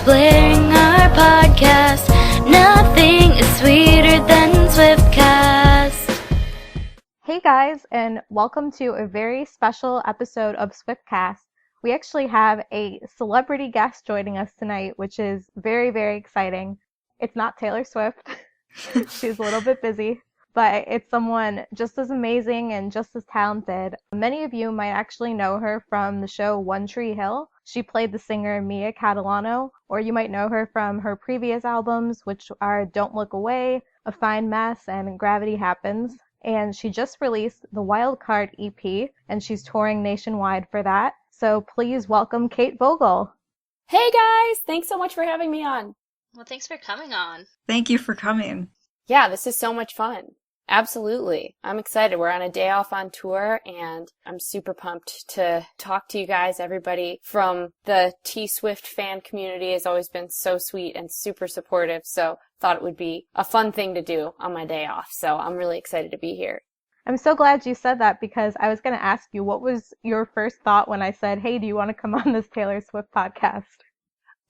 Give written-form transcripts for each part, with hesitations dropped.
blaring our podcast. Nothing is sweeter than Swiftcast. Hey guys, and welcome to a very special episode of Swiftcast. We actually have a celebrity guest joining us tonight, which is very, very exciting. It's not Taylor Swift. She's a little bit busy, but it's someone just as amazing and just as talented. Many of you might actually know her from the show One Tree Hill. She played the singer Mia Catalano, or you might know her from her previous albums, which are Don't Look Away, A Fine Mess, and Gravity Happens. And she just released the Wildcard EP, and she's touring nationwide for that. So please welcome Kate Voegele. Hey guys, thanks so much for having me on. Well, thanks for coming on. Thank you for coming. Yeah, this is so much fun. Absolutely. I'm excited. We're on a day off on tour, and I'm super pumped to talk to you guys. Everybody from the T-Swift fan community has always been so sweet and super supportive, so thought it would be a fun thing to do on my day off. So I'm really excited to be here. I'm so glad you said that because I was going to ask you, what was your first thought when I said, hey, do you want to come on this Taylor Swift podcast?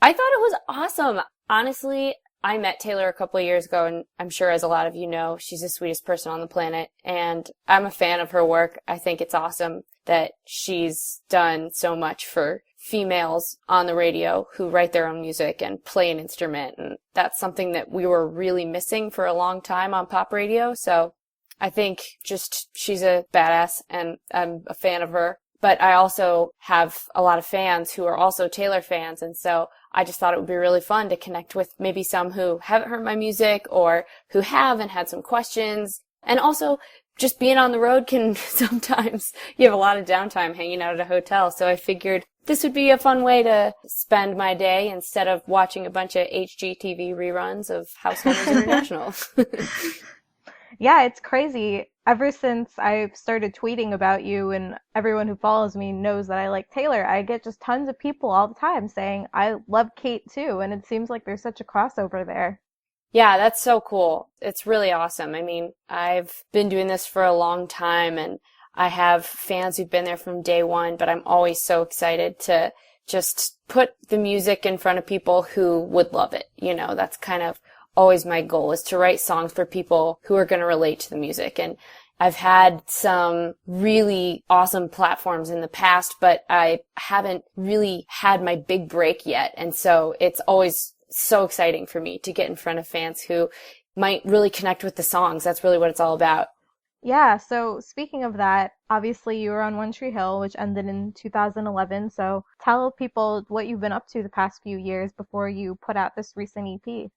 I thought it was awesome. Honestly, I met Taylor a couple of years ago, and I'm sure as a lot of you know, she's the sweetest person on the planet, and I'm a fan of her work. I think it's awesome that she's done so much for females on the radio who write their own music and play an instrument, and that's something that we were really missing for a long time on pop radio, so I think just she's a badass, and I'm a fan of her. But I also have a lot of fans who are also Taylor fans, and so I just thought it would be really fun to connect with maybe some who haven't heard my music or who have and had some questions. And also, just being on the road can sometimes, you have a lot of downtime hanging out at a hotel, so I figured this would be a fun way to spend my day instead of watching a bunch of HGTV reruns of Househunters International. Yeah, it's crazy. Ever since I've started tweeting about you, and everyone who follows me knows that I like Taylor, I get just tons of people all the time saying, I love Kate too, and it seems like there's such a crossover there. Yeah, that's so cool. It's really awesome. I mean, I've been doing this for a long time, and I have fans who've been there from day one, but I'm always so excited to just put the music in front of people who would love it. You know, that's kind of always my goal, is to write songs for people who are going to relate to the music. And I've had some really awesome platforms in the past, but I haven't really had my big break yet. And so it's always so exciting for me to get in front of fans who might really connect with the songs. That's really what it's all about. Yeah, so speaking of that, obviously you were on One Tree Hill, which ended in 2011. So tell people what you've been up to the past few years before you put out this recent EP.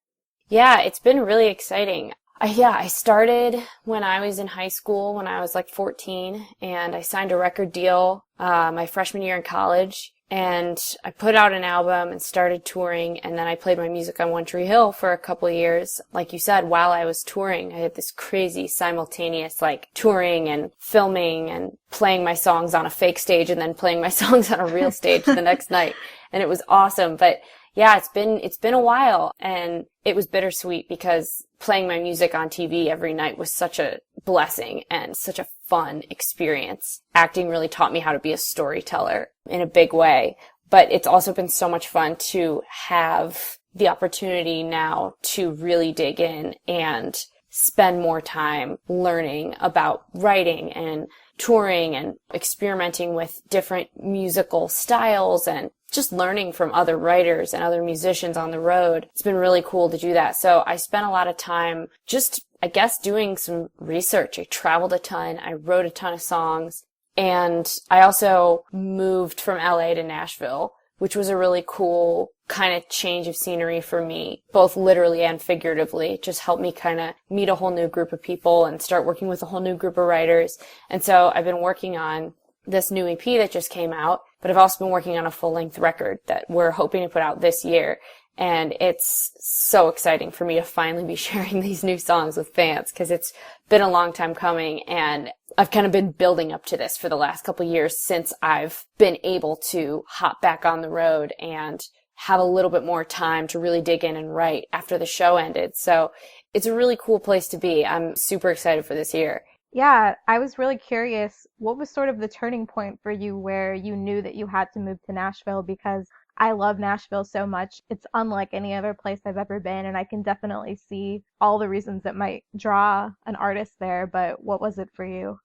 Yeah, it's been really exciting. I started when I was in high school, when I was like 14, and I signed a record deal my freshman year in college, and I put out an album and started touring, and then I played my music on One Tree Hill for a couple of years. Like you said, while I was touring, I had this crazy simultaneous like touring and filming and playing my songs on a fake stage and then playing my songs on a real stage the next night, and it was awesome. But yeah, it's been a while, and it was bittersweet because playing my music on TV every night was such a blessing and such a fun experience. Acting really taught me how to be a storyteller in a big way, but it's also been so much fun to have the opportunity now to really dig in and spend more time learning about writing and touring and experimenting with different musical styles and just learning from other writers and other musicians on the road. It's been really cool to do that. So I spent a lot of time just, I guess, doing some research. I traveled a ton. I wrote a ton of songs. And I also moved from LA to Nashville, which was a really cool kind of change of scenery for me, both literally and figuratively. It just helped me kind of meet a whole new group of people and start working with a whole new group of writers. And so I've been working on this new EP that just came out, but I've also been working on a full-length record that we're hoping to put out this year. And it's so exciting for me to finally be sharing these new songs with fans because it's been a long time coming, and I've kind of been building up to this for the last couple of years since I've been able to hop back on the road and have a little bit more time to really dig in and write after the show ended. So it's a really cool place to be. I'm super excited for this year. Yeah, I was really curious, what was sort of the turning point for you where you knew that you had to move to Nashville? Because I love Nashville so much. It's unlike any other place I've ever been, and I can definitely see all the reasons that might draw an artist there, but what was it for you?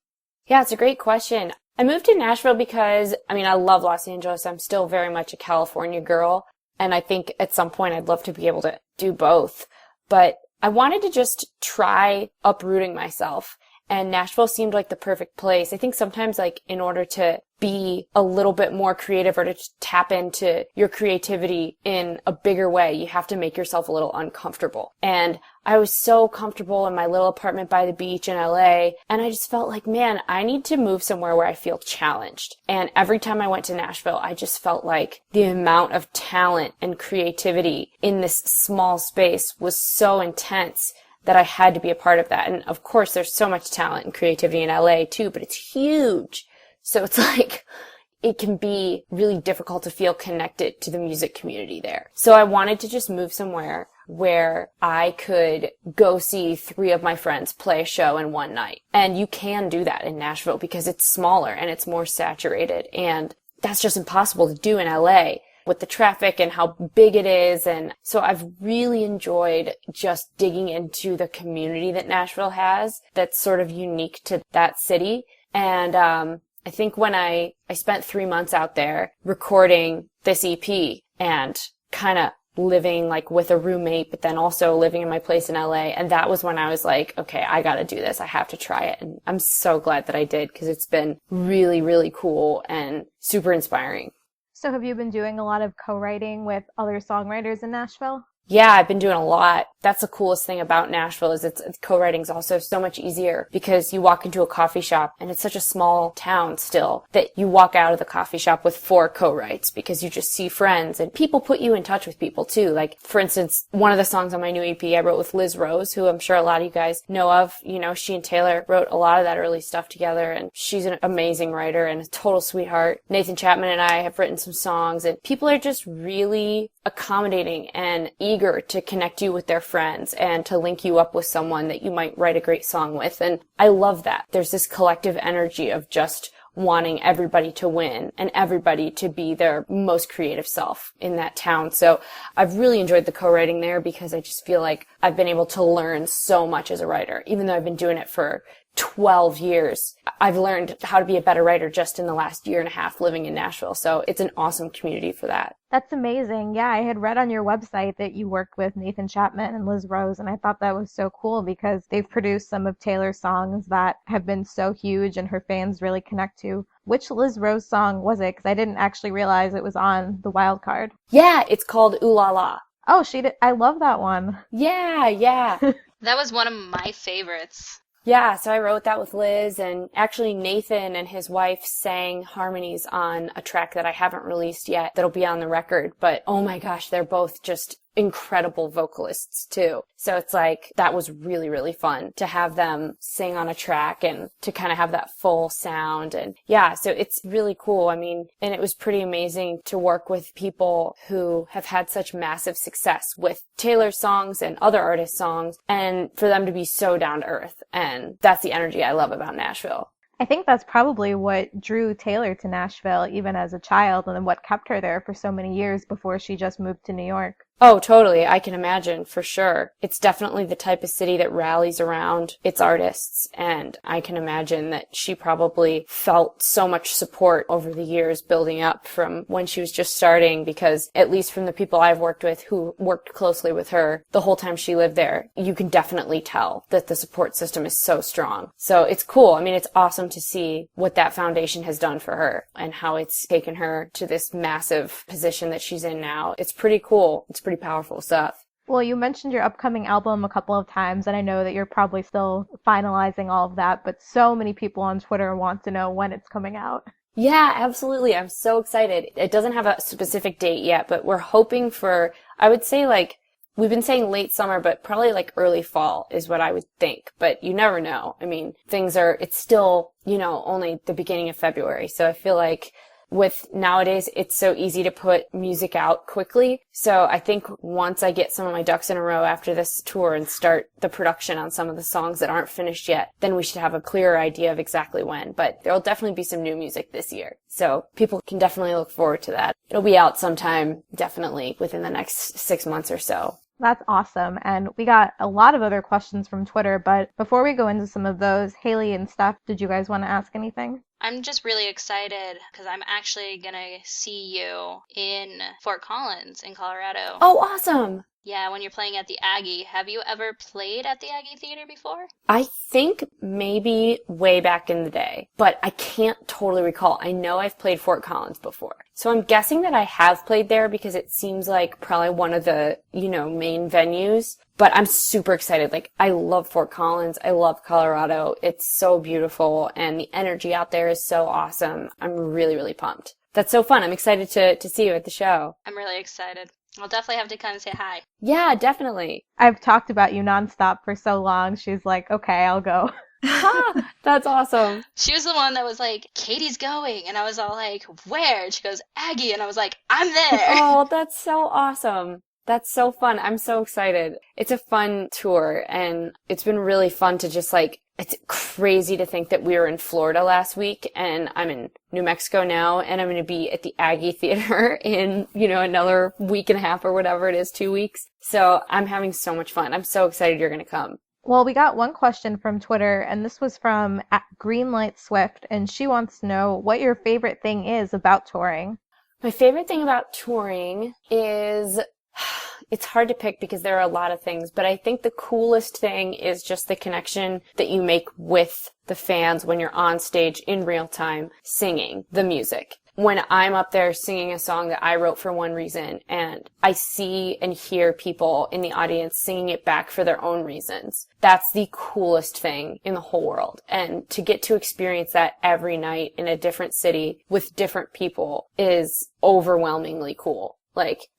Yeah, it's a great question. I moved to Nashville because, I love Los Angeles. I'm still very much a California girl. And I think at some point I'd love to be able to do both. But I wanted to just try uprooting myself. And Nashville seemed like the perfect place. I think sometimes, like, in order to be a little bit more creative or to tap into your creativity in a bigger way, you have to make yourself a little uncomfortable. And I was so comfortable in my little apartment by the beach in LA, and I just felt like, man, I need to move somewhere where I feel challenged. And every time I went to Nashville, I just felt like the amount of talent and creativity in this small space was so intense that I had to be a part of that. And of course, there's so much talent and creativity in LA too, but it's huge. So it's like, it can be really difficult to feel connected to the music community there. So I wanted to just move somewhere where I could go see 3 of my friends play a show in one night. And you can do that in Nashville because it's smaller and it's more saturated. And that's just impossible to do in LA with the traffic and how big it is. And so I've really enjoyed just digging into the community that Nashville has that's sort of unique to that city. And I think when I spent 3 months out there recording this EP and kind of living like with a roommate, but then also living in my place in LA. And that was when I was like, okay, I got to do this. I have to try it. And I'm so glad that I did because it's been really, really cool and super inspiring. So have you been doing a lot of co-writing with other songwriters in Nashville? Yeah, I've been doing a lot. That's the coolest thing about Nashville is co-writing is also so much easier because you walk into a coffee shop and it's such a small town still that you walk out of the coffee shop with 4 co-writes because you just see friends and people put you in touch with people too. Like, for instance, one of the songs on my new EP I wrote with Liz Rose, who I'm sure a lot of you guys know of. You know, she and Taylor wrote a lot of that early stuff together and she's an amazing writer and a total sweetheart. Nathan Chapman and I have written some songs and people are just really accommodating and eager to connect you with their friends and to link you up with someone that you might write a great song with. And I love that. There's this collective energy of just wanting everybody to win and everybody to be their most creative self in that town. So I've really enjoyed the co-writing there because I just feel like I've been able to learn so much as a writer. Even though I've been doing it for 12 years, I've learned how to be a better writer just in the last year and a half living in Nashville. So it's an awesome community for that. That's amazing. Yeah, I had read on your website that you worked with Nathan Chapman and Liz Rose, and I thought that was so cool because they've produced some of Taylor's songs that have been so huge and her fans really connect to. Which Liz Rose song was it? Because I didn't actually realize it was on the wild card. Yeah, it's called Ooh La La. Oh, she did. I love that one. Yeah. That was one of my favorites. Yeah, so I wrote that with Liz, and actually Nathan and his wife sang harmonies on a track that I haven't released yet that'll be on the record, but oh my gosh, they're both just incredible vocalists too. So it's like, that was really, really fun to have them sing on a track and to kind of have that full sound. And yeah, so it's really cool. I mean, and it was pretty amazing to work with people who have had such massive success with Taylor's songs and other artists' songs, and for them to be so down to earth. And that's the energy I love about Nashville. I think that's probably what drew Taylor to Nashville even as a child and what kept her there for so many years before she just moved to New York. Oh, totally. I can imagine, for sure. It's definitely the type of city that rallies around its artists, and I can imagine that she probably felt so much support over the years building up from when she was just starting, because at least from the people I've worked with who worked closely with her the whole time she lived there, you can definitely tell that the support system is so strong. So it's cool. I mean, it's awesome to see what that foundation has done for her and how it's taken her to this massive position that she's in now. It's pretty cool. It's pretty powerful stuff. Well, you mentioned your upcoming album a couple of times, and I know that you're probably still finalizing all of that, but so many people on Twitter want to know when it's coming out. Yeah, absolutely. I'm so excited. It doesn't have a specific date yet, but we're hoping for, I would say we've been saying late summer, but probably early fall is what I would think. But you never know. I mean, it's still, only the beginning of February. So I feel like with nowadays, it's so easy to put music out quickly. So I think once I get some of my ducks in a row after this tour and start the production on some of the songs that aren't finished yet, then we should have a clearer idea of exactly when. But there'll definitely be some new music this year. So people can definitely look forward to that. It'll be out sometime, definitely within the next 6 months or so. That's awesome. And we got a lot of other questions from Twitter, but before we go into some of those, Haley and Steph, did you guys want to ask anything? I'm just really excited because I'm actually going to see you in Fort Collins in Colorado. Oh, awesome. Yeah, when you're playing at the Aggie. Have you ever played at the Aggie Theater before? I think maybe way back in the day, but I can't totally recall. I know I've played Fort Collins before. So I'm guessing that I have played there because it seems like probably one of the, main venues. But I'm super excited. Like, I love Fort Collins. I love Colorado. It's so beautiful, and the energy out there is so awesome. I'm really, really pumped. That's so fun. I'm excited to see you at the show. I'm really excited. I'll definitely have to come and say hi. Yeah, definitely. I've talked about you nonstop for so long. She's like, okay, I'll go. That's awesome. She was the one that was like, Katie's going. And I was all like, where? And she goes, Aggie. And I was like, I'm there. Oh, that's so awesome. That's so fun. I'm so excited. It's a fun tour, and it's been really fun to just it's crazy to think that we were in Florida last week, and I'm in New Mexico now, and I'm going to be at the Aggie Theater in, another week and a half or whatever it is, 2 weeks. So I'm having so much fun. I'm so excited you're going to come. Well, we got one question from Twitter, and this was from Greenlight Swift, and she wants to know what your favorite thing is about touring. My favorite thing about touring is... It's hard to pick because there are a lot of things, but I think the coolest thing is just the connection that you make with the fans when you're on stage in real time singing the music. When I'm up there singing a song that I wrote for one reason, and I see and hear people in the audience singing it back for their own reasons, that's the coolest thing in the whole world. And to get to experience that every night in a different city with different people is overwhelmingly cool.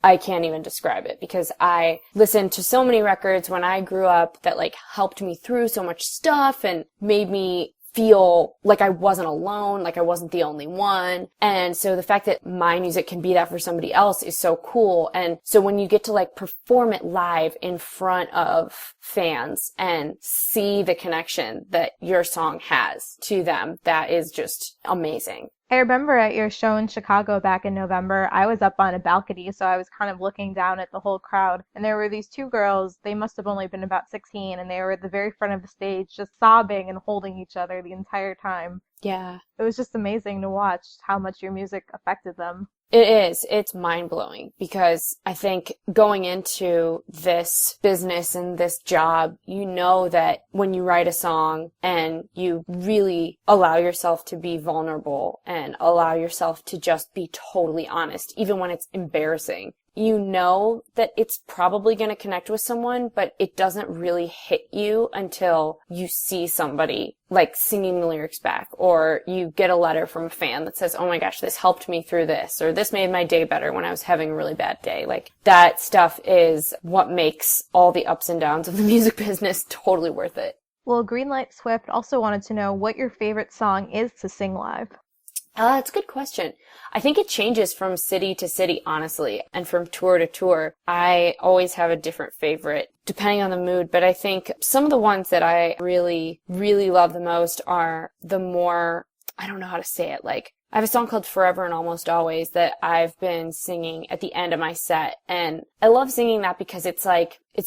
I can't even describe it because I listened to so many records when I grew up that helped me through so much stuff and made me feel like I wasn't alone, like I wasn't the only one. And so the fact that my music can be that for somebody else is so cool. And so when you get to perform it live in front of fans and see the connection that your song has to them, that is just amazing. I remember at your show in Chicago back in November, I was up on a balcony, so I was kind of looking down at the whole crowd. And there were these two girls, they must have only been about 16, and they were at the very front of the stage just sobbing and holding each other the entire time. Yeah. It was just amazing to watch how much your music affected them. It is. It's mind-blowing because I think going into this business and this job, you know that when you write a song and you really allow yourself to be vulnerable and allow yourself to just be totally honest, even when it's embarrassing, you know that it's probably going to connect with someone, but it doesn't really hit you until you see somebody singing the lyrics back, or you get a letter from a fan that says, oh my gosh, this helped me through this, or this made my day better when I was having a really bad day. That stuff is what makes all the ups and downs of the music business totally worth it. Well, Greenlight Swift also wanted to know what your favorite song is to sing live. It's a good question. I think it changes from city to city, honestly, and from tour to tour. I always have a different favorite, depending on the mood, but I think some of the ones that I really, really love the most are the more, I don't know how to say it, I have a song called Forever and Almost Always that I've been singing at the end of my set, and I love singing that because it's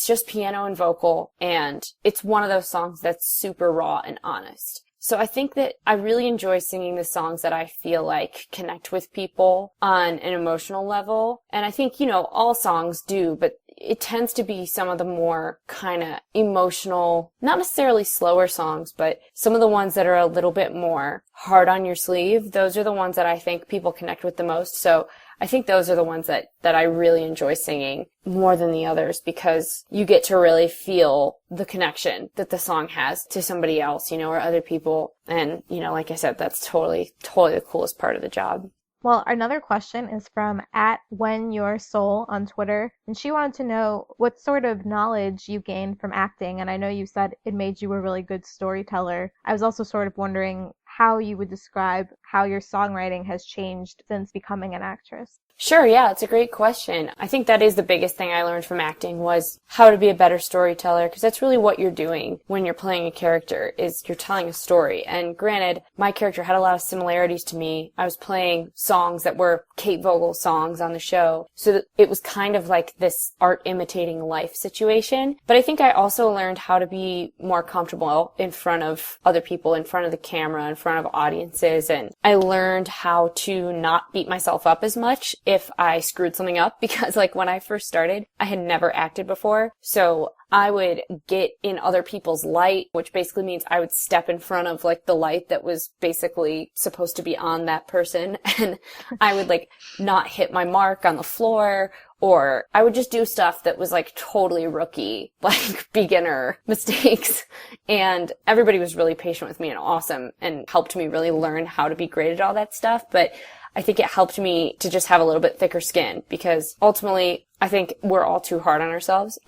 just piano and vocal, and it's one of those songs that's super raw and honest. So I think that I really enjoy singing the songs that I feel connect with people on an emotional level. And I think, all songs do, but it tends to be some of the more kind of emotional, not necessarily slower songs, but some of the ones that are a little bit more hard on your sleeve. Those are the ones that I think people connect with the most. So I think those are the ones that I really enjoy singing more than the others because you get to really feel the connection that the song has to somebody else, or other people. And, like I said, that's totally the coolest part of the job. Well, another question is from @WhenYourSoul on Twitter, and she wanted to know what sort of knowledge you gained from acting, and I know you said it made you a really good storyteller. I was also sort of wondering how you would describe how your songwriting has changed since becoming an actress. Sure, yeah, it's a great question. I think that is the biggest thing I learned from acting was how to be a better storyteller, because that's really what you're doing when you're playing a character, is you're telling a story. And granted, my character had a lot of similarities to me. I was playing songs that were Kate Voegele songs on the show, so that it was kind of like this art imitating life situation. But I think I also learned how to be more comfortable in front of other people, in front of the camera, in front of audiences, and I learned how to not beat myself up as much if I screwed something up, because like when I first started, I had never acted before. So I would get in other people's light, which basically means I would step in front of like the light that was basically supposed to be on that person. And I would like not hit my mark on the floor, or I would just do stuff that was like totally rookie, like beginner mistakes. And everybody was really patient with me and awesome and helped me really learn how to be great at all that stuff. But I think it helped me to just have a little bit thicker skin, because ultimately I think we're all too hard on ourselves.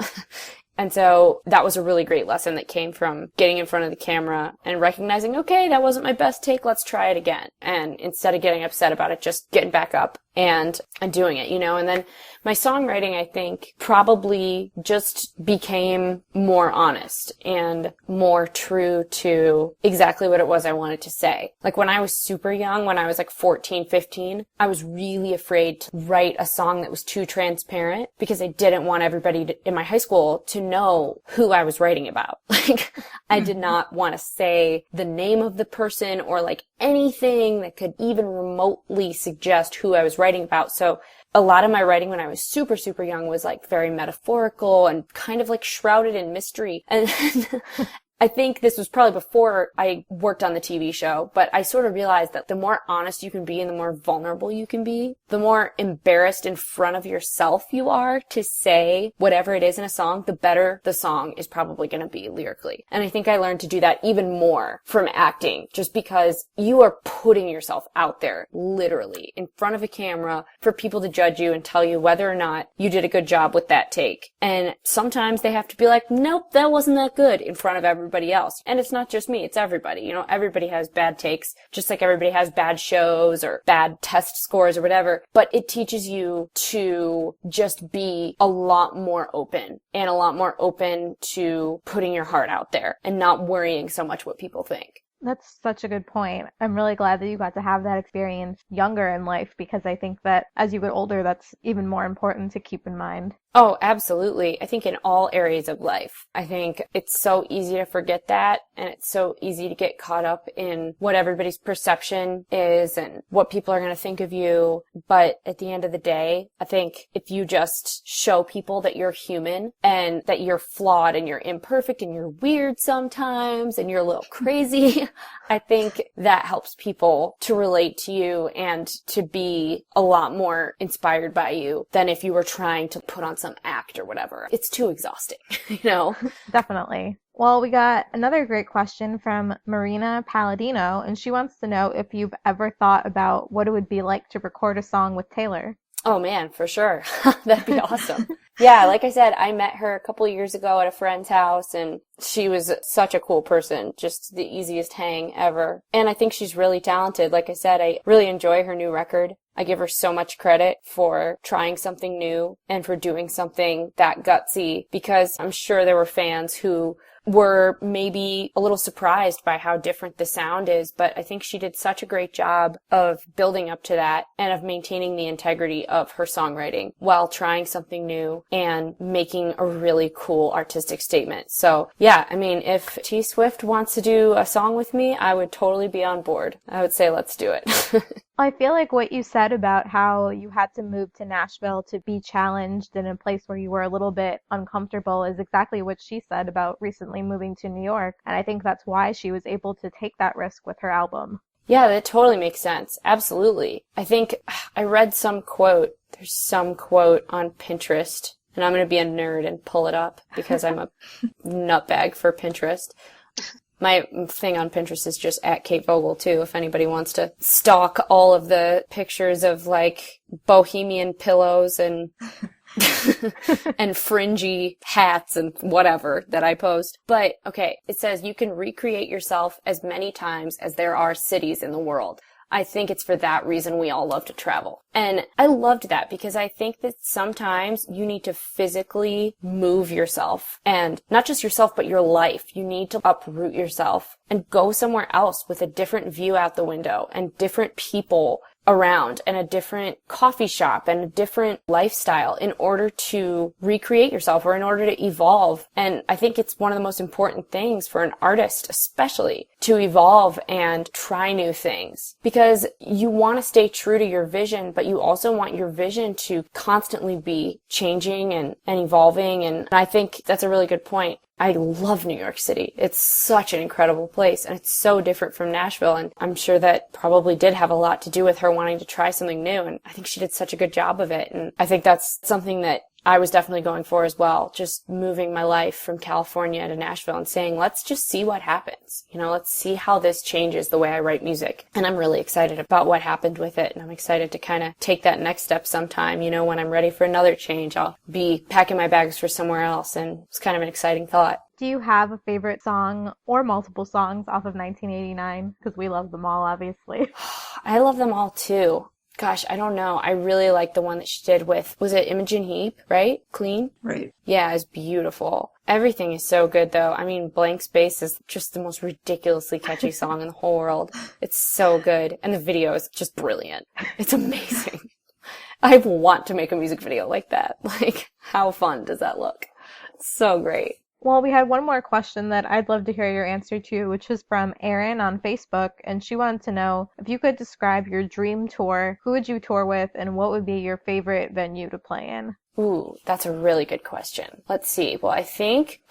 And so that was a really great lesson that came from getting in front of the camera and recognizing, okay, that wasn't my best take, let's try it again. And instead of getting upset about it, just getting back up and doing it, you know. And then my songwriting, I think, probably just became more honest and more true to exactly what it was I wanted to say. Like when I was super young, when I was like 14, 15, I was really afraid to write a song that was too transparent, because I didn't want everybody in my high school to know who I was writing about. Like, I did not want to say the name of the person or like anything that could even remotely suggest who I was writing about. So a lot of my writing when I was super, super young was like very metaphorical and kind of like shrouded in mystery. And I think this was probably before I worked on the TV show, but I sort of realized that the more honest you can be and the more vulnerable you can be, the more embarrassed in front of yourself you are to say whatever it is in a song, the better the song is probably going to be lyrically. And I think I learned to do that even more from acting, just because you are putting yourself out there literally in front of a camera for people to judge you and tell you whether or not you did a good job with that take. And sometimes they have to be like, nope, that wasn't that good in front of everybody else. And it's not just me, it's everybody. You know, everybody has bad takes, just like everybody has bad shows or bad test scores or whatever. But it teaches you to just be a lot more open and a lot more open to putting your heart out there and not worrying so much what people think. That's such a good point. I'm really glad that you got to have that experience younger in life, because I think that as you get older, that's even more important to keep in mind. Oh, absolutely. I think in all areas of life. I think it's so easy to forget that, and it's so easy to get caught up in what everybody's perception is and what people are going to think of you. But at the end of the day, I think if you just show people that you're human and that you're flawed and you're imperfect and you're weird sometimes and you're a little crazy, I think that helps people to relate to you and to be a lot more inspired by you than if you were trying to put on some act or whatever. It's too exhausting, you know? Definitely. Well, we got another great question from Marina Palladino, and she wants to know if you've ever thought about what it would be like to record a song with Taylor. Oh man, for sure. That'd be awesome. Yeah, like I said, I met her a couple of years ago at a friend's house, and she was such a cool person, just the easiest hang ever. And I think she's really talented. Like I said, I really enjoy her new record. I give her so much credit for trying something new and for doing something that gutsy, because I'm sure there were fans who were maybe a little surprised by how different the sound is, but I think she did such a great job of building up to that and of maintaining the integrity of her songwriting while trying something new and making a really cool artistic statement. So yeah, I mean, if T Swift wants to do a song with me, I would totally be on board. I would say let's do it. I feel like what you said about how you had to move to Nashville to be challenged in a place where you were a little bit uncomfortable is exactly what she said about recently moving to New York. And I think that's why she was able to take that risk with her album. Yeah, that totally makes sense. Absolutely. I think I read some quote. There's some quote on Pinterest, and I'm going to be a nerd and pull it up because I'm a nutbag for Pinterest. My thing on Pinterest is just at Kate Voegele too, if anybody wants to stalk all of the pictures of like bohemian pillows and and fringy hats and whatever that I post. But okay, it says you can recreate yourself as many times as there are cities in the world. I think it's for that reason we all love to travel. And I loved that because I think that sometimes you need to physically move yourself, and not just yourself, but your life. You need to uproot yourself and go somewhere else with a different view out the window and different people around and a different coffee shop and a different lifestyle in order to recreate yourself or in order to evolve. And I think it's one of the most important things for an artist, especially, to evolve and try new things, because you want to stay true to your vision, but you also want your vision to constantly be changing and evolving. And I think that's a really good point. I love New York City. It's such an incredible place, and it's so different from Nashville, and I'm sure that probably did have a lot to do with her wanting to try something new, and I think she did such a good job of it, and I think that's something that I was definitely going for as well, just moving my life from California to Nashville and saying, let's just see what happens. You know, let's see how this changes the way I write music. And I'm really excited about what happened with it. And I'm excited to kind of take that next step sometime. You know, when I'm ready for another change, I'll be packing my bags for somewhere else. And it's kind of an exciting thought. Do you have a favorite song or multiple songs off of 1989? Because we love them all, obviously. I love them all too. Gosh, I don't know. I really like the one that she did with, was it Imogen Heap, right? Clean? Right. Yeah, it's beautiful. Everything is so good, though. I mean, Blank Space is just the most ridiculously catchy song in the whole world. It's so good. And the video is just brilliant. It's amazing. I want to make a music video like that. Like, how fun does that look? So great. Well, we had one more question that I'd love to hear your answer to, which is from Erin on Facebook, and she wanted to know if you could describe your dream tour, who would you tour with, and what would be your favorite venue to play in? Ooh, that's a really good question. Let's see. Well, I think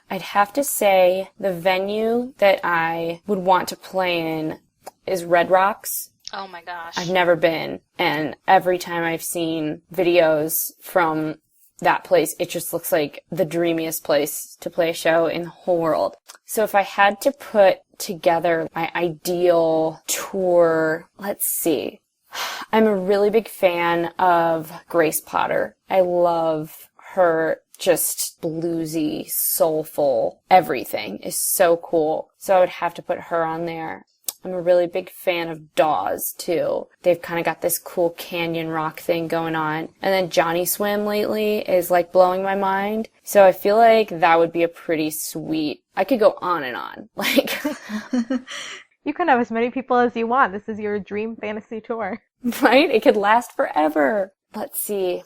I'd have to say the venue that I would want to play in is Red Rocks. Oh my gosh. I've never been, and every time I've seen videos from that place, it just looks like the dreamiest place to play a show in the whole world. So if I had to put together my ideal tour, let's see. I'm a really big fan of Grace Potter. I love her just bluesy, soulful, everything is so cool. So I would have to put her on there. I'm a really big fan of Dawes, too. They've kind of got this cool canyon rock thing going on. And then Johnny Swim lately is, like, blowing my mind. So I feel like that would be a pretty sweet... I could go on and on. Like... You can have as many people as you want. This is your dream fantasy tour. Right? It could last forever. Let's see.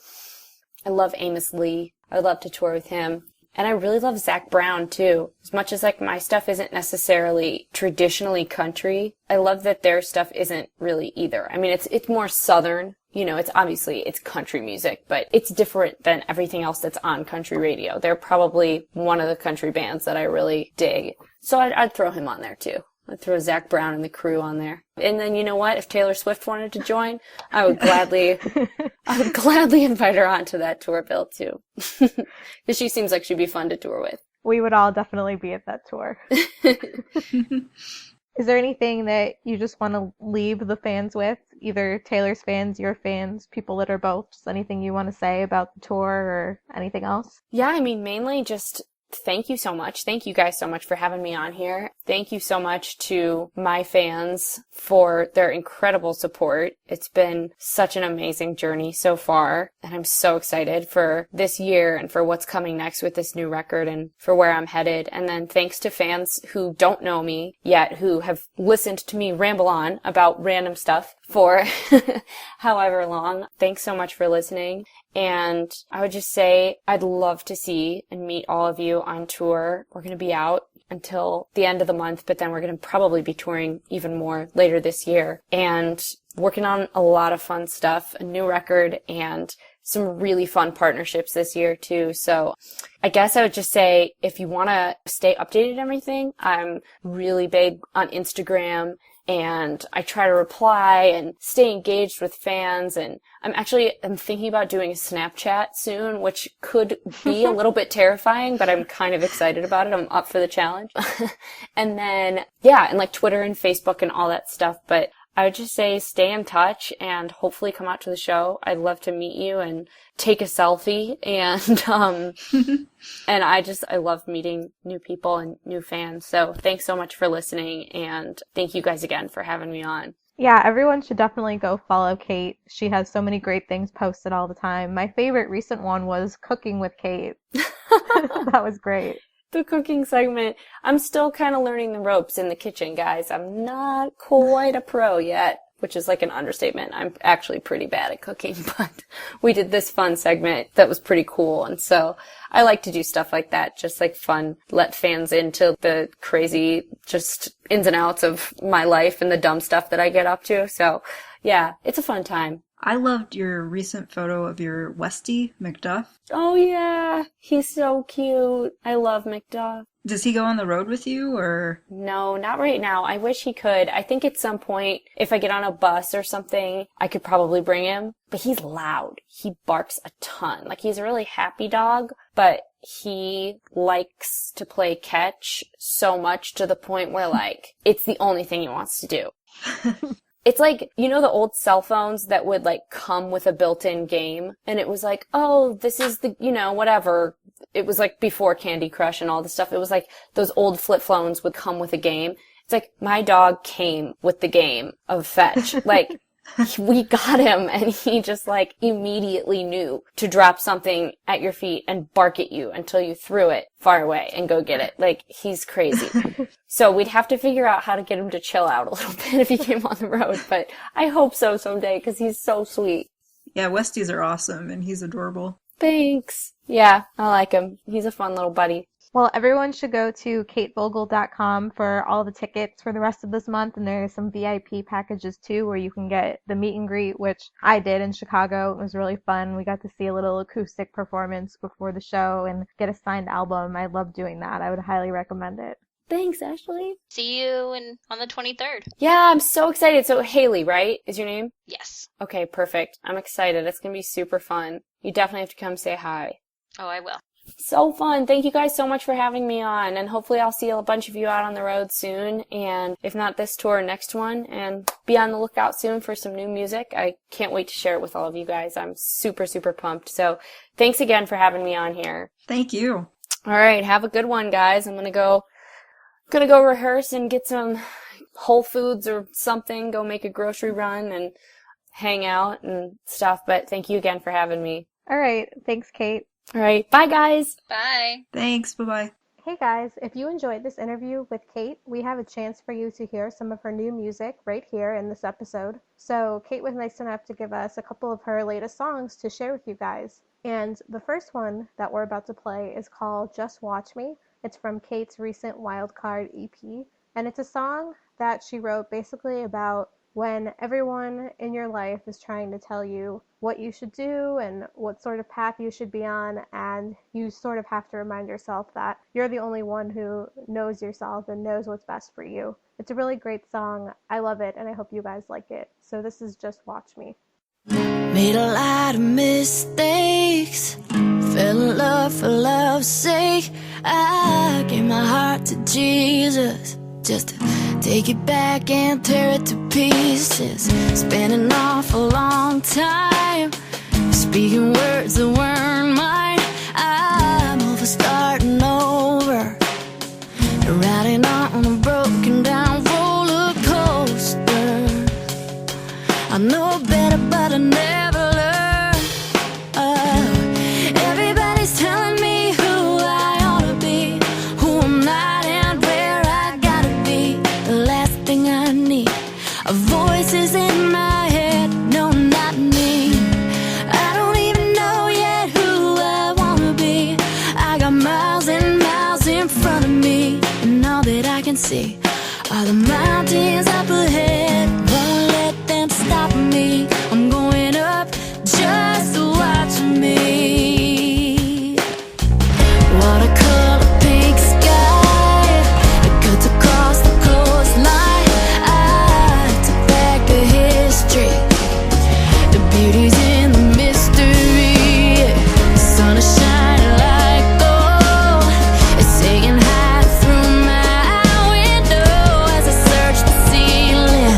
I love Amos Lee. I would love to tour with him. And I really love Zach Brown, too. As much as, like, my stuff isn't necessarily traditionally country, I love that their stuff isn't really either. I mean, it's more southern. You know, it's country music, but it's different than everything else that's on country radio. They're probably one of the country bands that I really dig. So I'd throw him on there, too. I'd throw Zach Brown and the crew on there. And then, you know what? If Taylor Swift wanted to join, I would gladly invite her onto that tour bill, too. Because she seems like she'd be fun to tour with. We would all definitely be at that tour. Is there anything that you just want to leave the fans with? Either Taylor's fans, your fans, people that are both? Just anything you want to say about the tour or anything else? Yeah, I mean, mainly just... Thank you so much. Thank you guys so much for having me on here. Thank you so much to my fans for their incredible support. It's been such an amazing journey so far, and I'm so excited for this year and for what's coming next with this new record and for where I'm headed. And then thanks to fans who don't know me yet, who have listened to me ramble on about random stuff for however long. Thanks so much for listening. And I would just say I'd love to see and meet all of you on tour. We're going to be out until the end of the month, but then we're going to probably be touring even more later this year and working on a lot of fun stuff, a new record, and some really fun partnerships this year too. So I guess I would just say if you want to stay updated on everything, I'm really big on Instagram. And I try to reply and stay engaged with fans. And I'm thinking about doing a Snapchat soon, which could be a little bit terrifying, but I'm kind of excited about it. I'm up for the challenge. And then, yeah, and like Twitter and Facebook and all that stuff. But I would just say stay in touch and hopefully come out to the show. I'd love to meet you and take a selfie. And and I love meeting new people and new fans. So thanks so much for listening, and thank you guys again for having me on. Yeah, everyone should definitely go follow Kate. She has so many great things posted all the time. My favorite recent one was Cooking with Kate. That was great. The cooking segment. I'm still kind of learning the ropes in the kitchen, guys. I'm not quite a pro yet, which is like an understatement. I'm actually pretty bad at cooking, but we did this fun segment that was pretty cool. And so I like to do stuff like that, just like fun, let fans into the crazy, just ins and outs of my life and the dumb stuff that I get up to. So yeah, it's a fun time. I loved your recent photo of your Westie, McDuff. Oh yeah, he's so cute. I love McDuff. Does he go on the road with you, or? No, not right now. I wish he could. I think at some point, if I get on a bus or something, I could probably bring him. But he's loud. He barks a ton. Like, he's a really happy dog, but he likes to play catch so much to the point where, like, it's the only thing he wants to do. It's like, you know, the old cell phones that would, like, come with a built-in game? And it was like, oh, this is the, you know, whatever. It was, like, before Candy Crush and all this stuff. It was like those old flip phones would come with a game. It's like, my dog came with the game of Fetch. Like, we got him, and he just, like, immediately knew to drop something at your feet and bark at you until you threw it far away and go get it. Like, he's crazy. So we'd have to figure out how to get him to chill out a little bit if he came on the road, but I hope so someday, because he's so sweet. Yeah, Westies are awesome, and he's adorable. Thanks. Yeah, I like him. He's a fun little buddy. Well, everyone should go to katevoegele.com for all the tickets for the rest of this month, and there's some VIP packages too where you can get the meet and greet, which I did in Chicago. It was really fun. We got to see a little acoustic performance before the show and get a signed album. I love doing that. I would highly recommend it. Thanks, Ashley. See you on the 23rd. Yeah, I'm so excited. So Haley, right, is your name? Yes. Okay, perfect. I'm excited. It's going to be super fun. You definitely have to come say hi. Oh, I will. So fun. Thank you guys so much for having me on, and hopefully I'll see a bunch of you out on the road soon, and if not this tour, next one, and be on the lookout soon for some new music. I can't wait to share it with all of you guys. I'm super, super pumped. So thanks again for having me on here. Thank you. All right, have a good one, guys. I'm gonna go rehearse and get some Whole Foods or something, go make a grocery run and hang out and stuff, but thank you again for having me. All right. Thanks, Kate. All right, bye, guys. Bye. Thanks. Bye-bye. Hey guys, if you enjoyed this interview with Kate, we have a chance for you to hear some of her new music right here in this episode. So Kate was nice enough to give us a couple of her latest songs to share with you guys. And the first one that we're about to play is called Just Watch Me. It's from Kate's recent Wildcard EP. And it's a song that she wrote basically about when everyone in your life is trying to tell you what you should do and what sort of path you should be on, and you sort of have to remind yourself that you're the only one who knows yourself and knows what's best for you. It's a really great song. I love it, and I hope you guys like it. So this is Just Watch Me. Made a lot of mistakes, fell in love for love's sake. I gave my heart to Jesus just to take it back and tear it to pieces. Spent an awful long time speaking words that weren't mine. I'm over starting over, riding on a broken down roller coaster. I know better, but I never learn. Everybody's telling me who I ought to be, who I'm not and where I gotta be. The last thing I need are voices in my head, no, not me. I don't even know yet who I wanna be. I got miles and miles in front of me, and all that I can see are the mountains up ahead. Won't let them stop me. I'm going up, just watch me. Watercolor pink sky, it cuts across the coastline. I took back the history, the beauty's in the mystery. The sun is shining like gold, it's saying hi through my window as I search the ceiling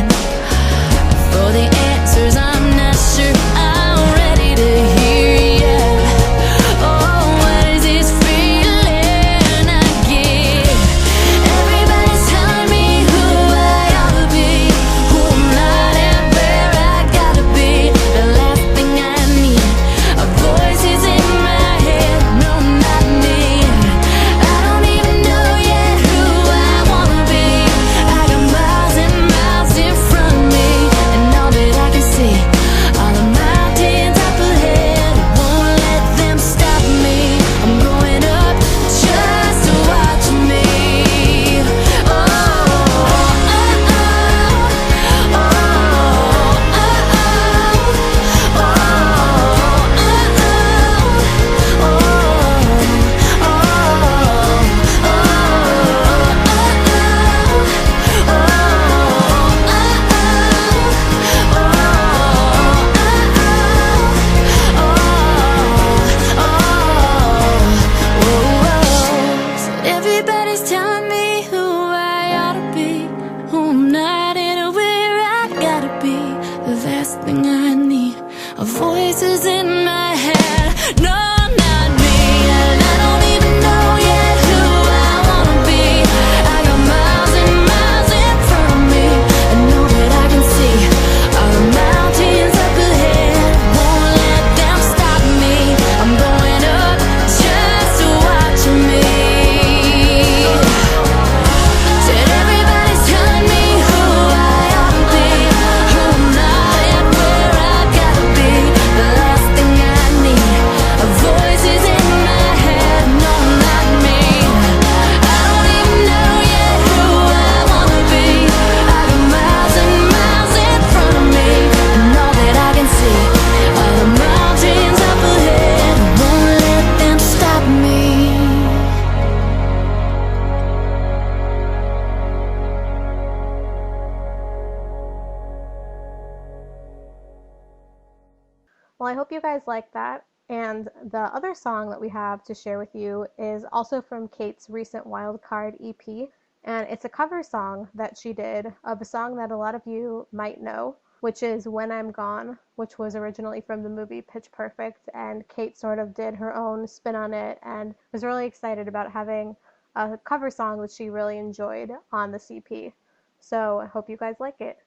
I hope you guys like that. And the other song that we have to share with you is also from Kate's recent Wildcard EP. And it's a cover song that she did of a song that a lot of you might know, which is When I'm Gone, which was originally from the movie Pitch Perfect. And Kate sort of did her own spin on it and was really excited about having a cover song that she really enjoyed on the CP. So I hope you guys like it.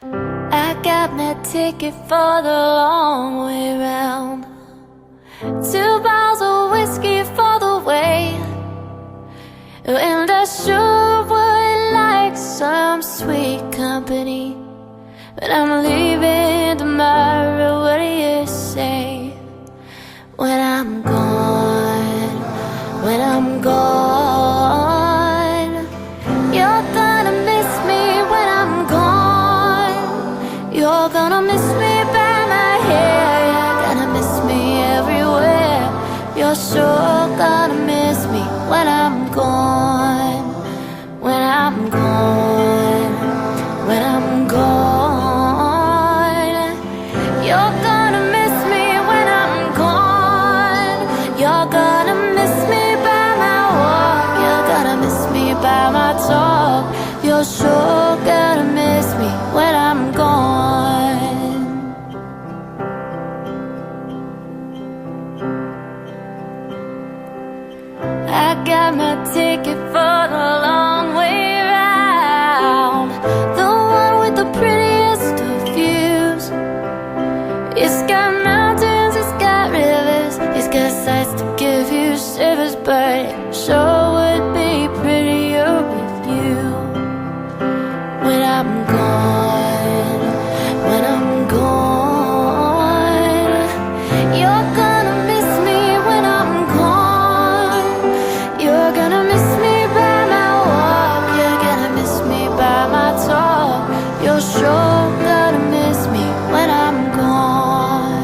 I got my ticket for the long way round. 2 bottles of whiskey for the way. And I sure would like some sweet company, but I'm leaving tomorrow. What do you say? When I'm gone, when I'm gone, you're gonna miss me when I'm gone. You're gonna miss me by my hair. You're gonna miss me everywhere. You're sure gonna miss me when I'm gone. When I'm gone. When I'm gone. You're gonna miss me when I'm gone. You're gonna miss me by my walk. You're gonna miss me by my talk. You're sure gonna miss me when I'm gone. I got my ticket for the long way round, the one with the prettiest of views. It's got mountains, it's got rivers, it's got sights to give you shivers, but it sure would be prettier with you. When I'm gone, when I'm gone, you're gonna miss me when I'm gone. You're gonna miss me by my walk. You're gonna miss me by my talk. You're sure gonna miss me when I'm gone.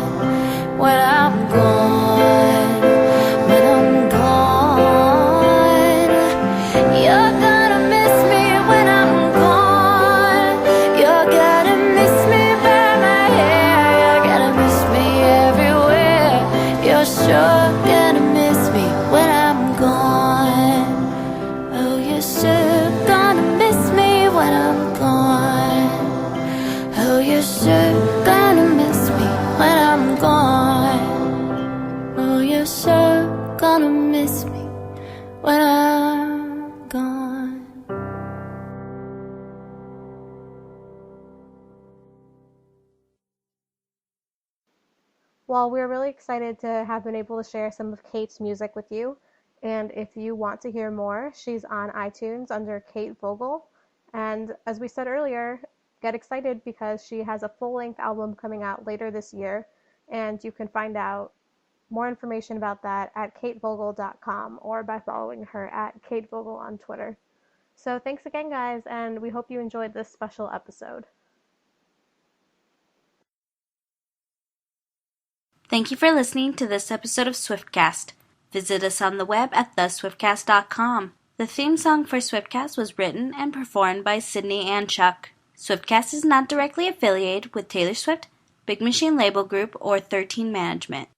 When I'm gone. When I'm gone. You're gonna miss me when I'm gone. You're gonna miss me by my hair. You're gonna miss me everywhere. You're sure gonna miss me when I'm gone. Oh, you're sure gonna miss me when I'm gone. Oh, you're sure gonna miss me when I'm gone. Oh, you're sure gonna miss me when I'm gone. Well, we're really excited to have been able to share some of Kate's music with you. And if you want to hear more, she's on iTunes under Kate Voegele. And as we said earlier, get excited because she has a full-length album coming out later this year. And you can find out more information about that at katevogel.com or by following her at Kate Voegele on Twitter. So thanks again, guys, and we hope you enjoyed this special episode. Thank you for listening to this episode of Swiftcast. Visit us on the web at theswiftcast.com. The theme song for Swiftcast was written and performed by Sydney and Chuck. Swiftcast is not directly affiliated with Taylor Swift, Big Machine Label Group, or 13 Management.